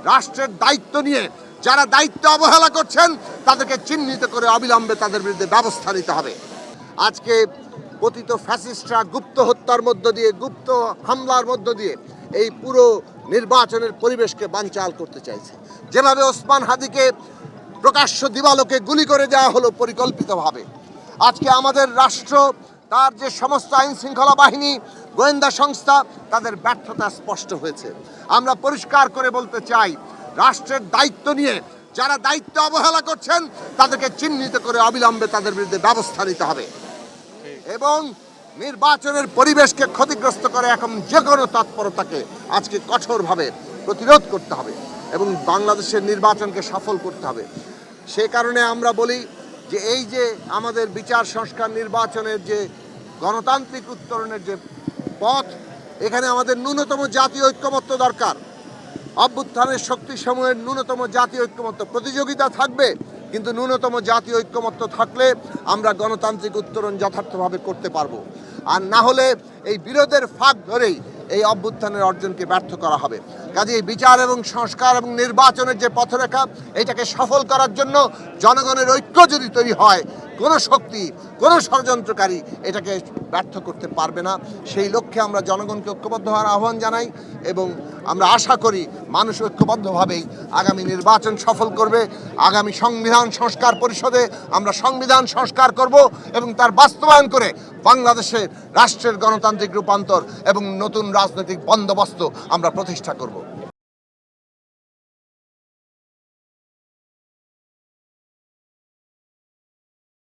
রাষ্ট্রের দায়িত্ব নিয়ে যারা দায়িত্ব অবহেলা করছেন তাদেরকে চিহ্নিত করে অবিলম্বে তাদের বিরুদ্ধে ব্যবস্থা নিতে হবে। আজকে পতিত ফ্যাসিস্টরা গুপ্ত হত্যার মধ্য দিয়ে, গুপ্ত হামলার মধ্য দিয়ে এই পুরো নির্বাচনের পরিবেশকে বানচাল করতে চাইছে। যেভাবে ওসমান হাদিকে প্রকাশ্য দিবালোকে গুলি করে দেওয়া হলো পরিকল্পিতভাবে, আজকে আমাদের রাষ্ট্র, তার যে সমস্ত আইন শৃঙ্খলা বাহিনী, গোয়েন্দা সংস্থা, তাদের ব্যর্থতা স্পষ্ট হয়েছে। আমরা পরিষ্কার করে বলতে চাই, রাষ্ট্রের দায়িত্ব নিয়ে যারা দায়িত্ব অবহেলা করছেন তাদেরকে চিহ্নিত করে অবিলম্বে তাদের বিরুদ্ধে ব্যবস্থা নিতে হবে এবং নির্বাচনের পরিবেশকে ক্ষতিগ্রস্ত করে এখন যে কোনো তৎপরতাকে আজকে কঠোরভাবে প্রতিরোধ করতে হবে এবং বাংলাদেশের নির্বাচনকে সফল করতে হবে। সে কারণে আমরা বলি যে এই যে আমাদের বিচার সংস্কার নির্বাচনের যে গণতান্ত্রিক উত্তরণের যে পথ, এখানে আমাদের ন্যূনতম জাতীয় ঐক্যমত্য দরকার। অভ্যুত্থানের শক্তিসমূহের ন্যূনতম জাতীয় ঐক্যমত্য, প্রতিযোগিতা থাকবে কিন্তু ন্যূনতম জাতীয় ঐক্যমত্য থাকলে আমরা গণতান্ত্রিক উত্তরণ যথার্থভাবে করতে পারবো। আর না হলে এই বিরোধের ফাঁক ধরেই এই অভ্যুত্থানের অর্জনকে ব্যর্থ করা হবে। কাজেই বিচার এবং সংস্কার এবং নির্বাচনের যে পথরেখা, এটাকে সফল করার জন্য জনগণের ঐক্য যদি তৈরি হয়, কোনো শক্তি, কোনো ষড়যন্ত্রকারী এটাকে ব্যর্থ করতে পারবে না। সেই লক্ষ্যে আমরা জনগণকে ঐক্যবদ্ধ হওয়ার আহ্বান জানাই এবং আমরা আশা করি মানুষ ঐক্যবদ্ধভাবেই আগামী নির্বাচন সফল করবে। আগামী সংবিধান সংস্কার পরিষদে আমরা সংবিধান সংস্কার করব এবং তার বাস্তবায়ন করে বাংলাদেশের রাষ্ট্রের গণতান্ত্রিক রূপান্তর এবং নতুন রাজনৈতিক বন্দোবস্ত আমরা প্রতিষ্ঠা করব।